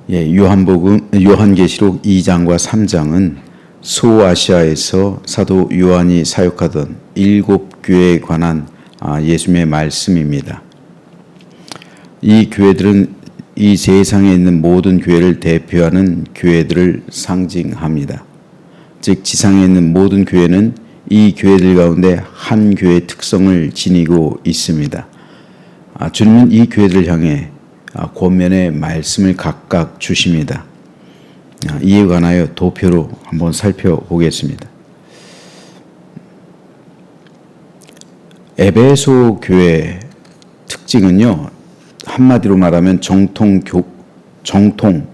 요한계시록 2장과 3장은 소아시아에서 사도 요한이 사역하던 7교회에 관한 예수님의 말씀입니다. 이 교회들은 이 세상에 있는 모든 교회를 대표하는 교회들을 상징합니다. 즉 지상에 있는 모든 교회는 이 교회들 가운데 한 교회의 특성을 지니고 있습니다. 주님은 이 교회들을 향해 권면의 말씀을 각각 주십니다. 이에 관하여 도표로 한번 살펴보겠습니다. 에베소 교회의 특징은요, 한마디로 말하면 정통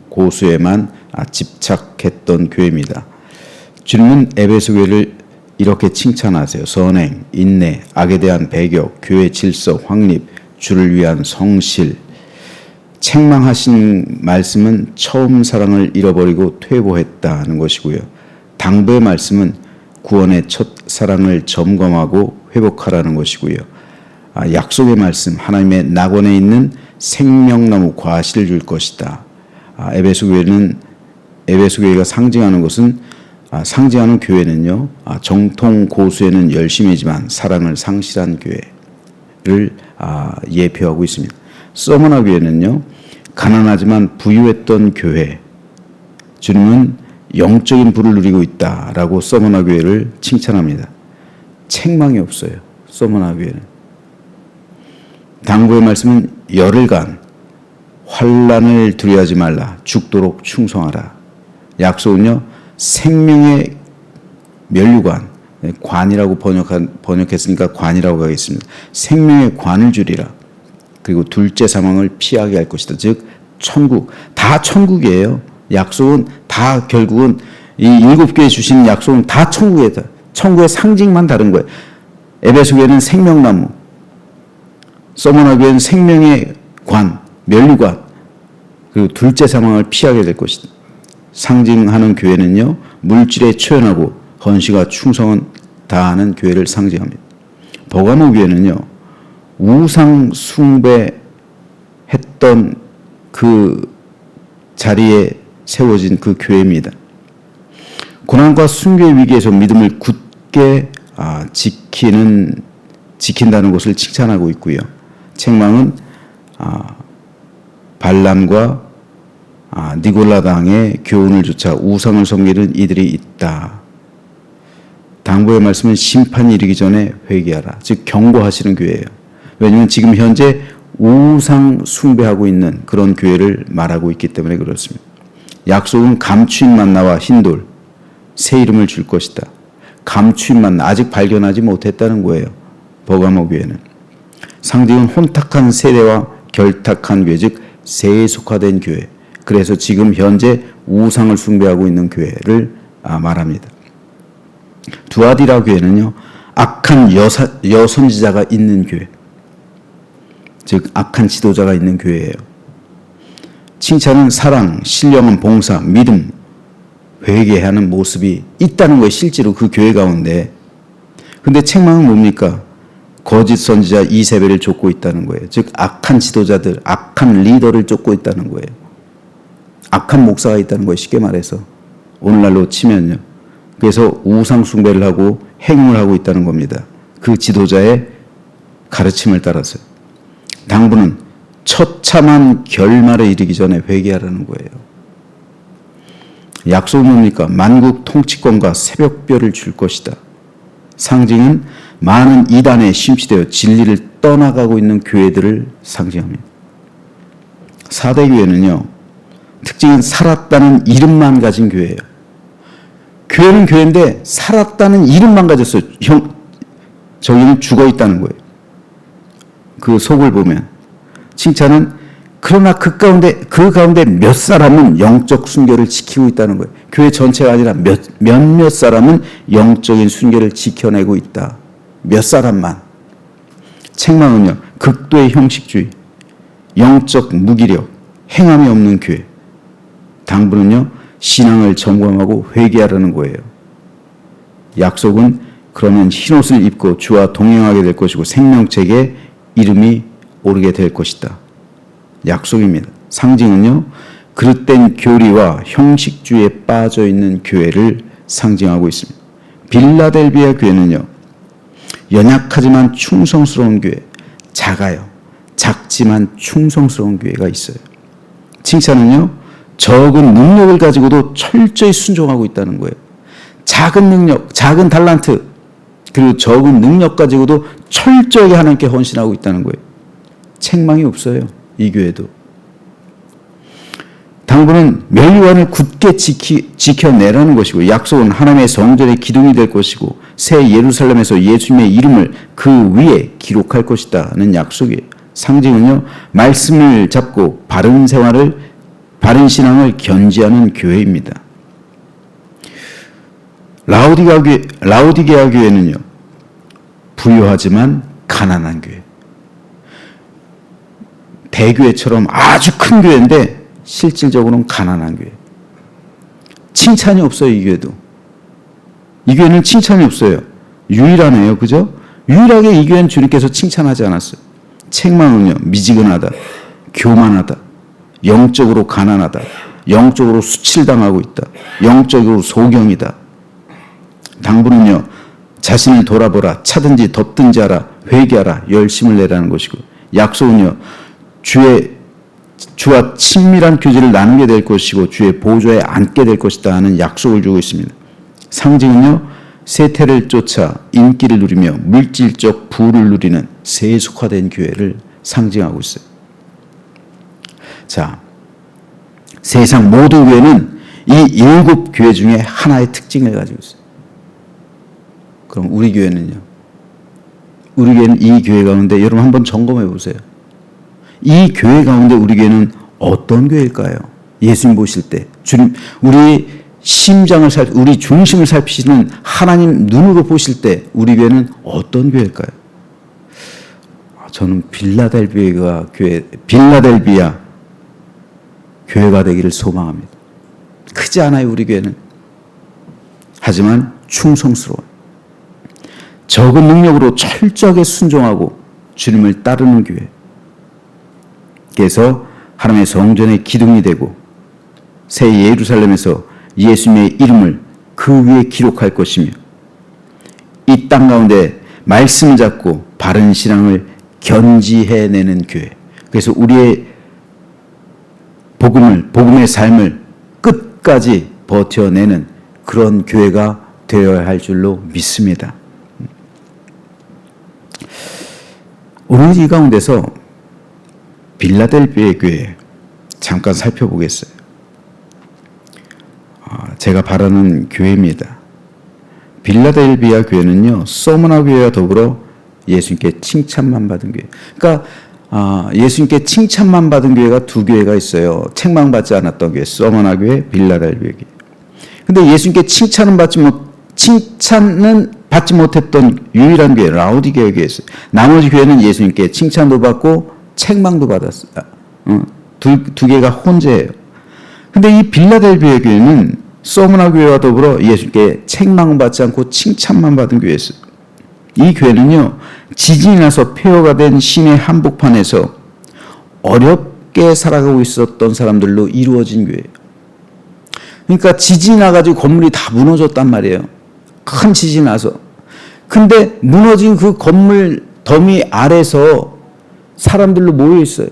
고수에만 집착했던 교회입니다. 주님은 에베소 교회를 이렇게 칭찬하세요. 선행, 인내, 악에 대한 배격, 교회 질서, 확립, 주를 위한 성실. 책망하신 말씀은 처음 사랑을 잃어버리고 퇴보했다는 것이고요. 당부의 말씀은 구원의 첫 사랑을 점검하고 회복하라는 것이고요. 약속의 말씀, 하나님의 낙원에 있는 생명나무 과실을 줄 것이다. 에베소 교회가 상징하는 것은 상징하는 교회는요, 정통 고수에는 열심이지만 사랑을 상실한 교회를 예표하고 있습니다. 서머나 교회는요, 가난하지만 부유했던 교회. 주님은 영적인 부를 누리고 있다라고 서머나 교회를 칭찬합니다. 책망이 없어요. 서머나 교회는. 당부의 말씀은 열흘간 환난을 두려워하지 말라. 죽도록 충성하라. 약속은요, 생명의 면류관, 관이라고 번역했으니까 관이라고 하겠습니다. 생명의 관을 주리라. 그리고 둘째 사망을 피하게 할 것이다. 즉 천국, 다 천국이에요. 약속은 다 결국은 이 7교회 주신 약속은 다 천국이다. 천국의 상징만 다른 거예요. 에베소 교회는 생명나무, 서머나 교회는 생명의 관, 면류관, 그리고 둘째 사망을 피하게 될 것이다. 상징하는 교회는요, 물질에 초연하고 헌신과 충성은 다하는 교회를 상징합니다. 버가모 교회는요, 우상 숭배했던 그 자리에 세워진 그 교회입니다. 고난과 순교의 위기에서 믿음을 굳게 지킨다는 것을 칭찬하고 있고요. 책망은 발람과 니골라 당의 교훈을 좇아 우상을 섬기는 이들이 있다. 당부의 말씀은 심판이 이르기 전에 회개하라. 즉 경고하시는 교회예요. 왜냐하면 지금 현재 우상 숭배하고 있는 그런 교회를 말하고 있기 때문에 그렇습니다. 약속은 감추인 만나와 흰돌, 새 이름을 줄 것이다. 감추인 만나, 아직 발견하지 못했다는 거예요. 버가모 교회는. 상징은 혼탁한 세대와 결탁한 교회, 즉 세속화된 교회. 그래서 지금 현재 우상을 숭배하고 있는 교회를 말합니다. 두아디라 교회는요, 악한 여선지자가 있는 교회, 즉 악한 지도자가 있는 교회예요. 칭찬은 사랑, 신령한 봉사, 믿음, 회개하는 모습이 있다는 거예요. 실제로 그 교회 가운데. 근데 책망은 뭡니까? 거짓 선지자 이세벨을 쫓고 있다는 거예요. 즉 악한 지도자들, 악한 리더를 쫓고 있다는 거예요. 악한 목사가 있다는 거예요. 쉽게 말해서 오늘날로 치면요. 그래서 우상 숭배를 하고 행음을 하고 있다는 겁니다. 그 지도자의 가르침을 따라서. 당부는 처참한 결말에 이르기 전에 회개하라는 거예요. 약속은 뭡니까? 만국 통치권과 새벽별을 줄 것이다. 상징은 많은 이단에 심취되어 진리를 떠나가고 있는 교회들을 상징합니다. 4대 교회는요, 특징은 살았다는 이름만 가진 교회예요. 교회는 교회인데 살았다는 이름만 가졌어요. 저기는 죽어 있다는 거예요. 그 속을 보면. 칭찬은 그러나 그 가운데 몇 사람은 영적 순결을 지키고 있다는 거예요. 교회 전체가 아니라 몇몇 사람은 영적인 순결을 지켜내고 있다. 몇 사람만. 책망은요, 극도의 형식주의, 영적 무기력, 행함이 없는 교회. 당부는요, 신앙을 점검하고 회개하라는 거예요. 약속은 그러면 흰옷을 입고 주와 동행하게 될 것이고 생명책에 이름이 오르게 될 것이다. 약속입니다. 상징은요, 그릇된 교리와 형식주의에 빠져 있는 교회를 상징하고 있습니다. 빌라델비아 교회는요, 연약하지만 충성스러운 교회, 작아요. 작지만 충성스러운 교회가 있어요. 칭찬은요, 적은 능력을 가지고도 철저히 순종하고 있다는 거예요. 작은 능력, 작은 달란트, 그리고 적은 능력 가지고도 철저하게 하나님께 헌신하고 있다는 거예요. 책망이 없어요. 이 교회도. 당부는 멸류관을 굳게 지켜내라는 것이고, 약속은 하나님의 성전의 기둥이 될 것이고, 새 예루살렘에서 예수님의 이름을 그 위에 기록할 것이다는 약속이에요. 상징은요, 말씀을 잡고 바른 신앙을 견지하는 교회입니다. 라오디게아 교회는요, 부유하지만 가난한 교회. 대교회처럼 아주 큰 교회인데 실질적으로는 가난한 교회. 칭찬이 없어요, 이 교회도. 이 교회는 칭찬이 없어요. 유일하네요, 그죠? 유일하게 이 교회는 주님께서 칭찬하지 않았어요. 책망은요, 미지근하다, 교만하다, 영적으로 가난하다, 영적으로 수칠당하고 있다, 영적으로 소경이다. 당부는요, 자신을 돌아보라, 차든지 덮든지 하라, 회개하라, 열심을 내라는 것이고, 약속은요, 주와 친밀한 교제를 나누게 될 것이고 주의 보좌에 앉게 될 것이다 하는 약속을 주고 있습니다. 상징은요, 세태를 쫓아 인기를 누리며 물질적 부를 누리는 세속화된 교회를 상징하고 있어요. 자, 세상 모든 교회는 이 7 교회 중에 하나의 특징을 가지고 있어요. 그럼 우리 교회는요? 우리 교회는 이 교회 가운데 여러분 한번 점검해 보세요. 이 교회 가운데 우리 교회는 어떤 교회일까요? 예수님 보실 때 주님, 우리 심장을 우리 중심을 살피시는 하나님 눈으로 보실 때 우리 교회는 어떤 교회일까요? 저는 빌라델비아 교회가 되기를 소망합니다. 크지 않아요, 우리 교회는. 하지만 충성스러워요. 적은 능력으로 철저하게 순종하고 주님을 따르는 교회. 그래서 하나님의 성전의 기둥이 되고 새 예루살렘에서 예수님의 이름을 그 위에 기록할 것이며 이 땅 가운데 말씀을 잡고 바른 신앙을 견지해내는 교회. 그래서 우리의 복음의 삶을 끝까지 버텨내는 그런 교회가 되어야 할 줄로 믿습니다. 오늘 이 가운데서 빌라델비아 교회 잠깐 살펴보겠어요. 제가 바라는 교회입니다. 빌라델비아 교회는요, 서머나 교회와 더불어 예수님께 칭찬만 받은 교회. 그러니까 예수님께 칭찬만 받은 교회가 2 교회가 있어요. 책망받지 않았던 교회, 서머나 교회, 빌라델비아 교회. 근데 예수님께 칭찬은 받지 못했던 유일한 교회, 라오디게아 교회였어요. 나머지 교회는 예수님께 칭찬도 받고 책망도 받았어요. 두 개가 혼재예요. 근데 이 빌라델비아 교회는 서머나 교회와 더불어 예수님께 책망받지 않고 칭찬만 받은 교회였어요. 이 교회는요, 지진이 나서 폐허가 된 시내 한복판에서 어렵게 살아가고 있었던 사람들로 이루어진 교회예요. 그러니까 지진이 나가지고 건물이 다 무너졌단 말이에요. 큰 지진이 나서. 근데 무너진 그 건물 더미 아래서 사람들로 모여 있어요.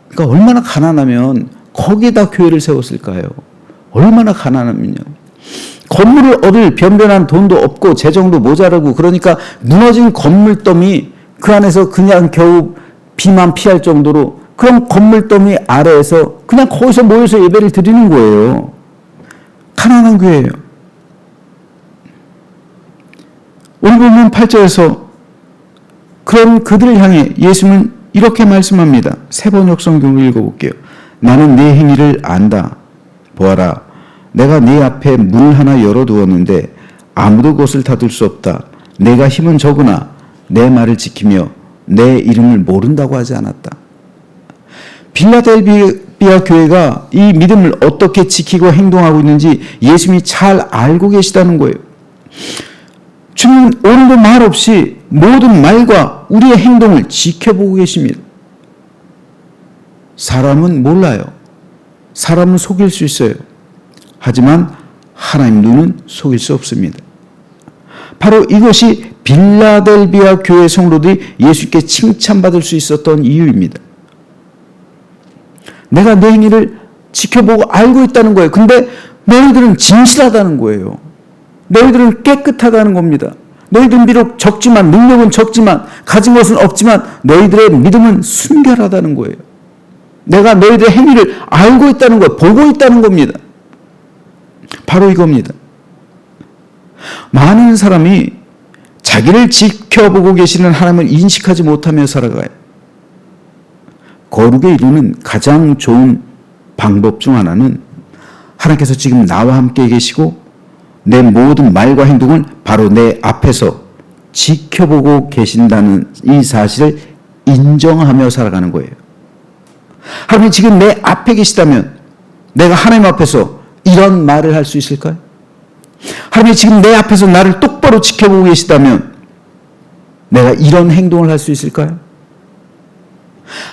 그러니까 얼마나 가난하면 거기에다 교회를 세웠을까요? 얼마나 가난하면요. 건물을 얻을 변변한 돈도 없고 재정도 모자라고, 그러니까 무너진 건물 더미 그 안에서 그냥 겨우 비만 피할 정도로 그런 건물 더미 아래에서 그냥 거기서 모여서 예배를 드리는 거예요. 가난한 교회예요. 오늘 보면 8절에서 그런 그들을 향해 예수님은 이렇게 말씀합니다. 세번역 성경을 읽어볼게요. 나는 네 행위를 안다. 보아라, 내가 네 앞에 문을 하나 열어두었는데 아무도 그것을 닫을 수 없다. 내가 힘은 적으나 내 말을 지키며 내 이름을 모른다고 하지 않았다. 빌라델비아 교회가 이 믿음을 어떻게 지키고 행동하고 있는지 예수님이 잘 알고 계시다는 거예요. 주님은 오늘도 말 없이 모든 말과 우리의 행동을 지켜보고 계십니다. 사람은 몰라요. 사람은 속일 수 있어요. 하지만 하나님 눈은 속일 수 없습니다. 바로 이것이 빌라델비아 교회 성도들이 예수께 칭찬받을 수 있었던 이유입니다. 내가 내 행위를 지켜보고 알고 있다는 거예요. 근데 너희들은 진실하다는 거예요. 너희들은 깨끗하다는 겁니다. 너희들은 비록 적지만, 능력은 적지만, 가진 것은 없지만 너희들의 믿음은 순결하다는 거예요. 내가 너희들의 행위를 알고 있다는 거예요. 보고 있다는 겁니다. 바로 이겁니다. 많은 사람이 자기를 지켜보고 계시는 하나님을 인식하지 못하며 살아가요. 거룩에 이르는 가장 좋은 방법 중 하나는 하나님께서 지금 나와 함께 계시고 내 모든 말과 행동을 바로 내 앞에서 지켜보고 계신다는 이 사실을 인정하며 살아가는 거예요. 하나님이 지금 내 앞에 계시다면 내가 하나님 앞에서 이런 말을 할 수 있을까요? 하나님이 지금 내 앞에서 나를 똑바로 지켜보고 계시다면 내가 이런 행동을 할 수 있을까요?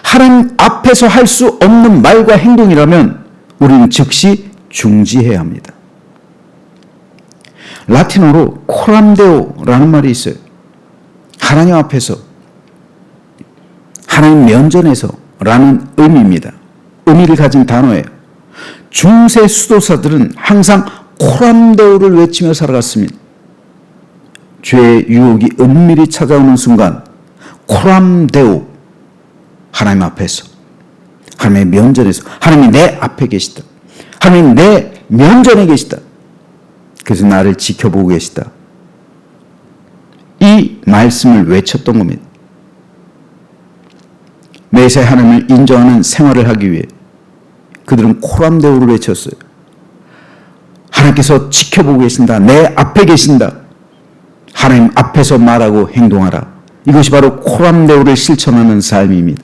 하나님 앞에서 할 수 없는 말과 행동이라면 우리는 즉시 중지해야 합니다. 라틴어로 코람데오라는 말이 있어요. 하나님 앞에서, 하나님 면전에서 라는 의미입니다. 의미를 가진 단어예요. 중세 수도사들은 항상 코람데오를 외치며 살아갔습니다. 죄의 유혹이 은밀히 찾아오는 순간 코람데오, 하나님 앞에서, 하나님의 면전에서, 하나님이 내 앞에 계시다, 하나님 내 면전에 계시다, 그래서 나를 지켜보고 계시다, 이 말씀을 외쳤던 겁니다. 매사에 하나님을 인정하는 생활을 하기 위해 그들은 코람데오를 외쳤어요. 하나님께서 지켜보고 계신다, 내 앞에 계신다, 하나님 앞에서 말하고 행동하라. 이것이 바로 코람데오를 실천하는 삶입니다.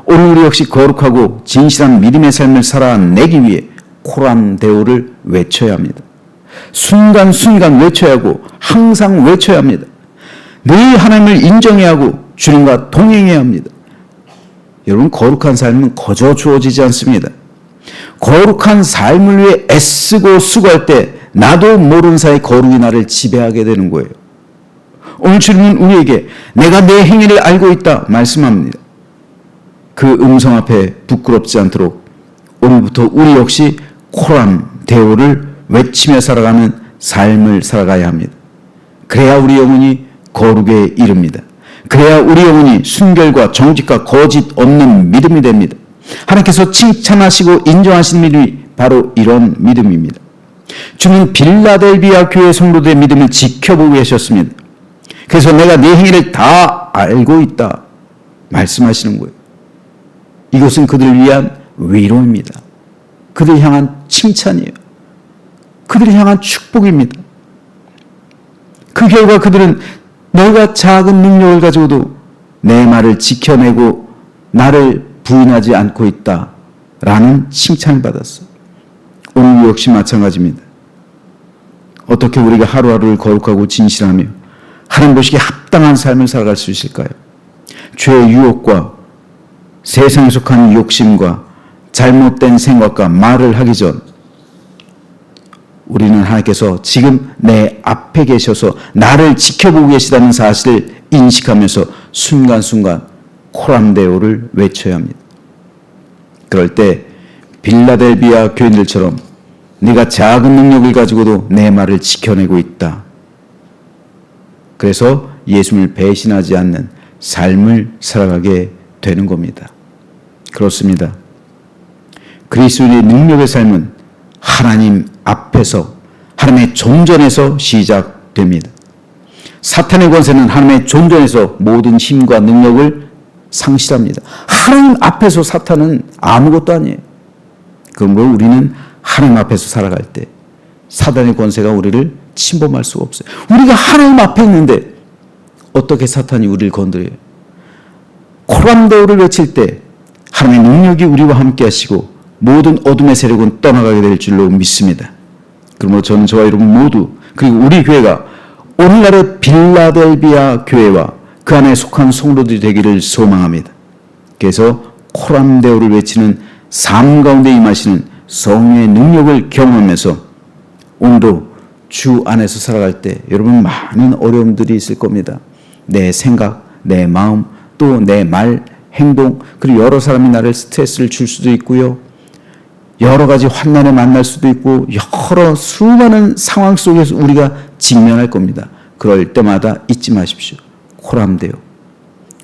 오늘 우리 역시 거룩하고 진실한 믿음의 삶을 살아내기 위해 코람데오를 외쳐야 합니다. 순간순간 외쳐야 하고 항상 외쳐야 합니다. 늘 하나님을 인정해야 하고 주님과 동행해야 합니다. 여러분, 거룩한 삶은 거저 주어지지 않습니다. 거룩한 삶을 위해 애쓰고 수고할 때 나도 모르는 사이 거룩이 나를 지배하게 되는 거예요. 오늘 주님은 우리에게 내가 내 행위를 알고 있다 말씀합니다. 그 음성 앞에 부끄럽지 않도록 오늘부터 우리 역시 코람데오를 외치며 살아가는 삶을 살아가야 합니다. 그래야 우리 영혼이 거룩에 이릅니다. 그래야 우리 영혼이 순결과 정직과 거짓 없는 믿음이 됩니다. 하나님께서 칭찬하시고 인정하신 믿음이 바로 이런 믿음입니다. 주님 빌라델비아 교회 성도들의 믿음을 지켜보고 계셨습니다. 그래서 내가 네 행위를 다 알고 있다 말씀하시는 거예요. 이것은 그들을 위한 위로입니다. 그들을 향한 칭찬이에요. 그들을 향한 축복입니다. 그 결과 그들은 내가 작은 능력을 가지고도 내 말을 지켜내고 나를 부인하지 않고 있다라는 칭찬을 받았어요. 오늘 역시 마찬가지입니다. 어떻게 우리가 하루하루를 거룩하고 진실하며 하나님 보시기에 합당한 삶을 살아갈 수 있을까요? 죄의 유혹과 세상에 속한 욕심과 잘못된 생각과 말을 하기 전 우리는 하나님께서 지금 내 앞에 계셔서 나를 지켜보고 계시다는 사실을 인식하면서 순간순간 코람데오를 외쳐야 합니다. 그럴 때 빌라델비아 교인들처럼 네가 작은 능력을 가지고도 내 말을 지켜내고 있다. 그래서 예수님을 배신하지 않는 삶을 살아가게 되는 겁니다. 그렇습니다. 그리스도인의 능력의 삶은 하나님 앞에서 하나님의 존전에서 시작됩니다. 사탄의 권세는 하나님의 존전에서 모든 힘과 능력을 상실합니다. 하나님 앞에서 사탄은 아무것도 아니에요. 그러므로 우리는 하나님 앞에서 살아갈 때 사탄의 권세가 우리를 침범할 수가 없어요. 우리가 하나님 앞에 있는데 어떻게 사탄이 우리를 건드려요? 코람데오를 외칠 때 하나님의 능력이 우리와 함께 하시고 모든 어둠의 세력은 떠나가게 될 줄로 믿습니다. 그러므로 저는 저와 여러분 모두 그리고 우리 교회가 오늘날의 빌라델비아 교회와 그 안에 속한 성도들이 되기를 소망합니다. 그래서 코람데오를 외치는 삶 가운데 임하시는 성령의 능력을 경험하면서 오늘도 주 안에서 살아갈 때 여러분 많은 어려움들이 있을 겁니다. 내 생각, 내 마음, 또 내 말, 행동, 그리고 여러 사람이 나를 스트레스를 줄 수도 있고요. 여러 가지 환난에 만날 수도 있고 여러 수많은 상황 속에서 우리가 직면할 겁니다. 그럴 때마다 잊지 마십시오. 코람데오,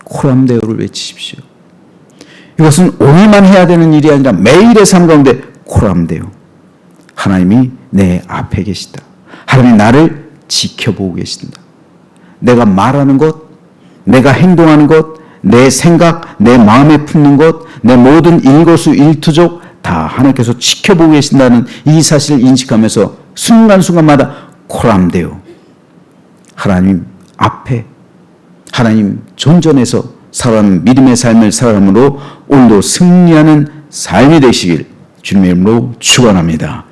코람데오를 외치십시오. 이것은 오늘만 해야 되는 일이 아니라 매일의 삶 가운데 코람데오. 하나님이 내 앞에 계시다. 하나님이 나를 지켜보고 계신다. 내가 말하는 것, 내가 행동하는 것, 내 생각, 내 마음에 품는 것, 내 모든 일거수일투족 다 하나님께서 지켜보고 계신다는 이 사실을 인식하면서 순간순간마다 코람데오. 하나님 앞에, 하나님 존전에서 살아가는 믿음의 삶을 살아감으로 오늘도 승리하는 삶이 되시길 주님의 이름으로 축원합니다.